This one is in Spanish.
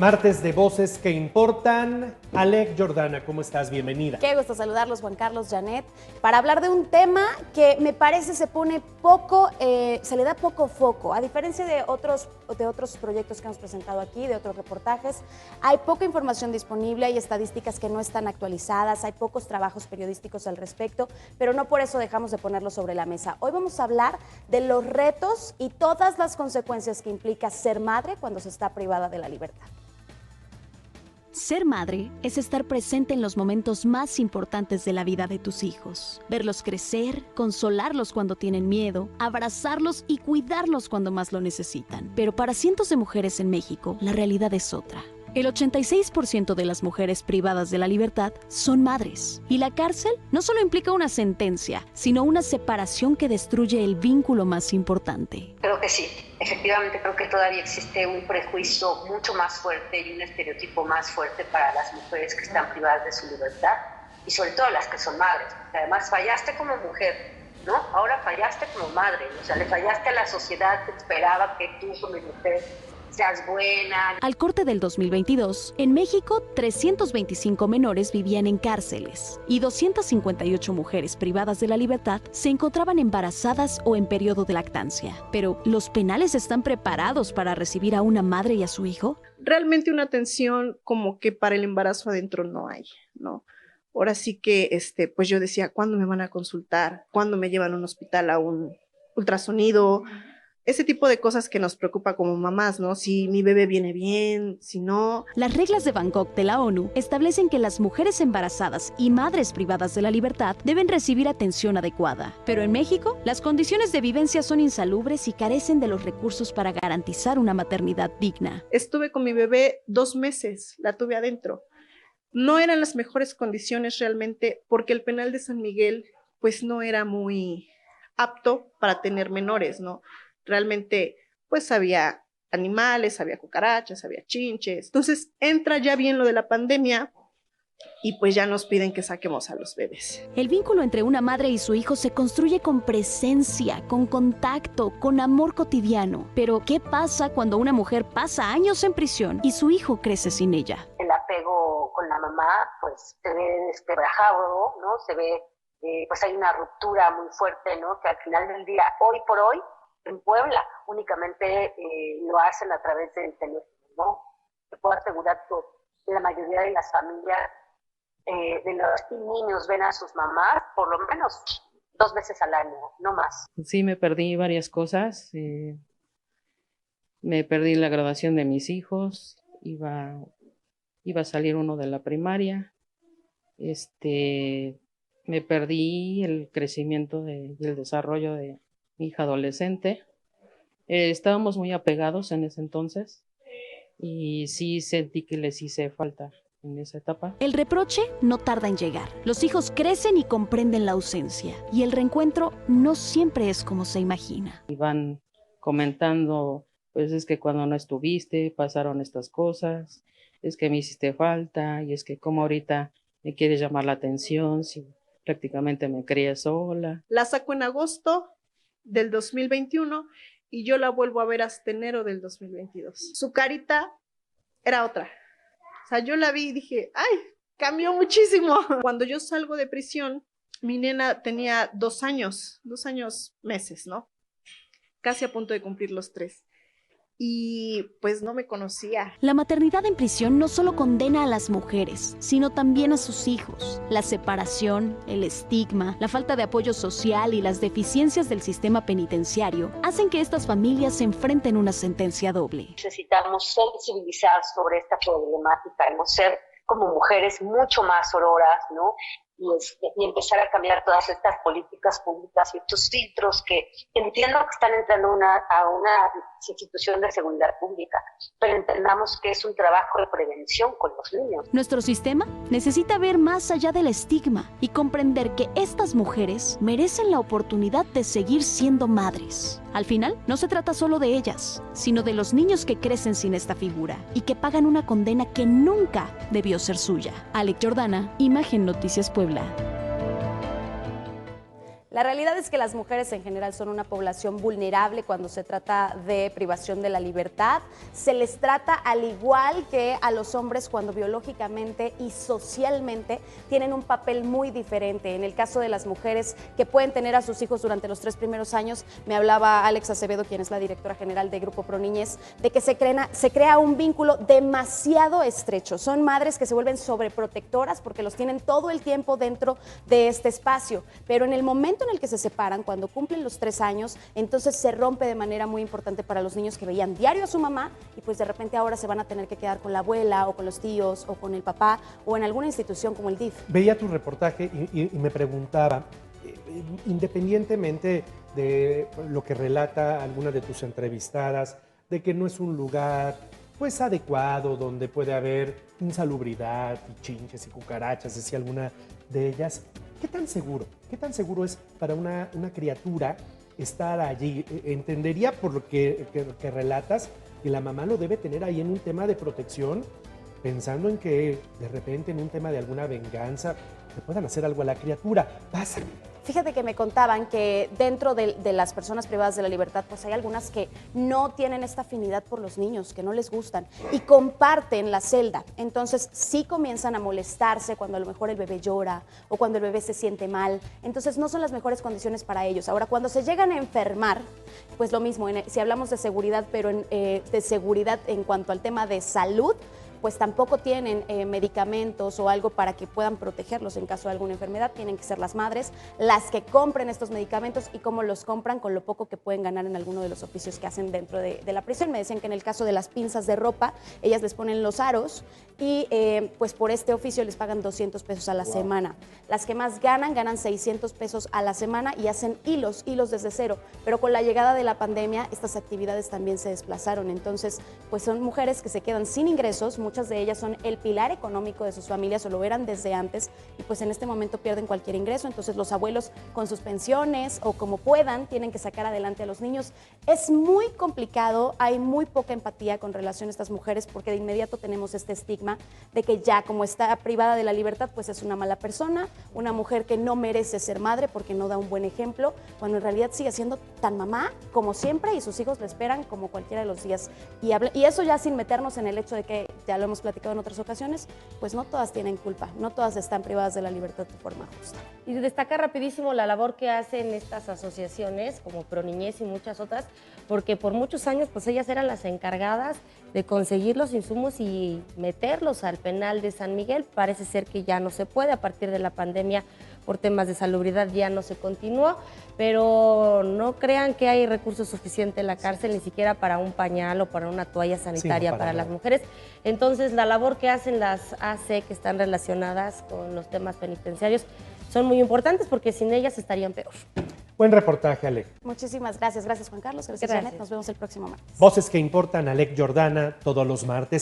Martes de Voces que Importan. Alec Jordana, ¿cómo estás? Bienvenida. Qué gusto saludarlos, Juan Carlos, Janet, para hablar de un tema que me parece se le da poco foco. A diferencia de otros proyectos que hemos presentado aquí, de otros reportajes, hay poca información disponible, hay estadísticas que no están actualizadas, hay pocos trabajos periodísticos al respecto, pero no por eso dejamos de ponerlo sobre la mesa. Hoy vamos a hablar de los retos y todas las consecuencias que implica ser madre cuando se está privada de la libertad. Ser madre es estar presente en los momentos más importantes de la vida de tus hijos. Verlos crecer, consolarlos cuando tienen miedo, abrazarlos y cuidarlos cuando más lo necesitan. Pero para cientos de mujeres en México, la realidad es otra. El 86% de las mujeres privadas de la libertad son madres. Y la cárcel no solo implica una sentencia, sino una separación que destruye el vínculo más importante. Creo que sí, efectivamente creo que todavía existe un prejuicio mucho más fuerte y un estereotipo más fuerte para las mujeres que están privadas de su libertad y sobre todo las que son madres. Además, fallaste como mujer, ¿no? Ahora fallaste como madre, o sea, le fallaste a la sociedad que esperaba que tú como mujer seas buena. Al corte del 2022, en México, 325 menores vivían en cárceles y 258 mujeres privadas de la libertad se encontraban embarazadas o en periodo de lactancia. Pero, ¿los penales están preparados para recibir a una madre y a su hijo? Realmente una atención como que para el embarazo adentro no hay, ¿no? Ahora sí que, pues yo decía, ¿cuándo me van a consultar? ¿Cuándo me llevan a un hospital a un ultrasonido? Ese tipo de cosas que nos preocupa como mamás, ¿no? Si mi bebé viene bien, si no. Las reglas de Bangkok de la ONU establecen que las mujeres embarazadas y madres privadas de la libertad deben recibir atención adecuada. Pero en México, las condiciones de vivencia son insalubres y carecen de los recursos para garantizar una maternidad digna. Estuve con mi bebé 2 meses, la tuve adentro. No eran las mejores condiciones realmente porque el penal de San Miguel pues no era muy apto para tener menores, ¿no? Realmente, pues había animales, había cucarachas, había chinches. Entonces entra ya bien lo de la pandemia y pues ya nos piden que saquemos a los bebés. El vínculo entre una madre y su hijo se construye con presencia, con contacto, con amor cotidiano. Pero, ¿qué pasa cuando una mujer pasa años en prisión y su hijo crece sin ella? El apego con la mamá, pues se ve desquebrajado, ¿no? Se ve, pues hay una ruptura muy fuerte, ¿no? Que al final del día, hoy por hoy, en Puebla únicamente lo hacen a través del teléfono, ¿no? Te puedo asegurar que la mayoría de las familias de los niños ven a sus mamás por lo menos 2 veces al año, no más. Sí, me perdí varias cosas. Me perdí la graduación de mis hijos, iba a salir uno de la primaria. Me perdí el crecimiento y el desarrollo de mi hija adolescente. Estábamos muy apegados en ese entonces y sí sentí que les hice falta en esa etapa. El reproche no tarda en llegar. Los hijos crecen y comprenden la ausencia y el reencuentro no siempre es como se imagina. Y van comentando, pues es que cuando no estuviste pasaron estas cosas, es que me hiciste falta y es que como ahorita me quieres llamar la atención si prácticamente me crié sola. La saco en agosto del 2021 y yo la vuelvo a ver hasta enero del 2022. Su carita era otra. O sea, yo la vi y dije, ¡ay! Cambió muchísimo. Cuando yo salgo de prisión, mi nena tenía 2 años, 2 años, meses, ¿no? Casi a punto de cumplir los 3. Y pues no me conocía. La maternidad en prisión no solo condena a las mujeres, sino también a sus hijos. La separación, el estigma, la falta de apoyo social y las deficiencias del sistema penitenciario hacen que estas familias se enfrenten una sentencia doble. Necesitamos sensibilizar sobre esta problemática, no ser como mujeres mucho más auroras, ¿no? Y empezar a cambiar todas estas políticas públicas y estos filtros que entiendo que están entrando a una institución de seguridad pública, pero entendamos que es un trabajo de prevención con los niños. Nuestro sistema necesita ver más allá del estigma y comprender que estas mujeres merecen la oportunidad de seguir siendo madres. Al final, no se trata solo de ellas, sino de los niños que crecen sin esta figura y que pagan una condena que nunca debió ser suya. Alec Jordana, Imagen Noticias Puebla. La realidad es que las mujeres en general son una población vulnerable cuando se trata de privación de la libertad. Se les trata al igual que a los hombres cuando biológicamente y socialmente tienen un papel muy diferente. En el caso de las mujeres que pueden tener a sus hijos durante los 3 primeros años, me hablaba Alex Acevedo, quien es la directora general de Grupo Proniñez, de que se crea un vínculo demasiado estrecho. Son madres que se vuelven sobreprotectoras porque los tienen todo el tiempo dentro de este espacio, pero en el momento en el que se separan, cuando cumplen los 3 años, entonces se rompe de manera muy importante para los niños que veían diario a su mamá y pues de repente ahora se van a tener que quedar con la abuela o con los tíos o con el papá o en alguna institución como el DIF. Veía tu reportaje y me preguntaba, independientemente de lo que relata alguna de tus entrevistadas, de que no es un lugar pues adecuado, donde puede haber insalubridad y chinches y cucarachas, decía alguna de ellas, ¿qué tan seguro es para una criatura estar allí? Entendería por lo que relatas que la mamá lo debe tener ahí en un tema de protección, pensando en que de repente en un tema de alguna venganza le puedan hacer algo a la criatura. Pasa. Fíjate que me contaban que dentro de las personas privadas de la libertad, pues hay algunas que no tienen esta afinidad por los niños, que no les gustan y comparten la celda. Entonces sí comienzan a molestarse cuando a lo mejor el bebé llora o cuando el bebé se siente mal. Entonces no son las mejores condiciones para ellos. Ahora, cuando se llegan a enfermar, pues lo mismo, si hablamos de seguridad, pero de seguridad en cuanto al tema de salud, pues tampoco tienen medicamentos o algo para que puedan protegerlos en caso de alguna enfermedad. Tienen que ser las madres las que compren estos medicamentos y cómo los compran con lo poco que pueden ganar en alguno de los oficios que hacen dentro de la prisión. Me decían que en el caso de las pinzas de ropa, ellas les ponen los aros y pues por este oficio les pagan 200 pesos a la semana. Las que más ganan 600 pesos a la semana y hacen hilos desde cero. Pero con la llegada de la pandemia, estas actividades también se desplazaron. Entonces, pues son mujeres que se quedan sin ingresos. Muchas de ellas son el pilar económico de sus familias o lo eran desde antes y pues en este momento pierden cualquier ingreso. Entonces los abuelos con sus pensiones o como puedan tienen que sacar adelante a los niños. Es muy complicado, hay muy poca empatía con relación a estas mujeres porque de inmediato tenemos este estigma de que ya como está privada de la libertad pues es una mala persona, una mujer que no merece ser madre porque no da un buen ejemplo, cuando en realidad sigue siendo tan mamá como siempre y sus hijos le esperan como cualquiera de los días. Y eso ya sin meternos en el hecho de que ya lo hemos platicado en otras ocasiones, pues no todas tienen culpa, no todas están privadas de la libertad de forma justa. Y destaca rapidísimo la labor que hacen estas asociaciones como Proniñez y muchas otras, porque por muchos años pues ellas eran las encargadas de conseguir los insumos y meterlos al penal de San Miguel. Parece ser que ya no se puede, a partir de la pandemia por temas de salubridad ya no se continuó, pero no crean que hay recursos suficientes en la cárcel ni siquiera para un pañal o para una toalla sanitaria sí, para las mujeres. Entonces la labor que hacen las AC que están relacionadas con los temas penitenciarios son muy importantes porque sin ellas estarían peor. Buen reportaje, Alec. Muchísimas gracias. Gracias, Juan Carlos. Gracias, Janet. Nos vemos el próximo martes. Voces que importan, Alec Jordana, todos los martes.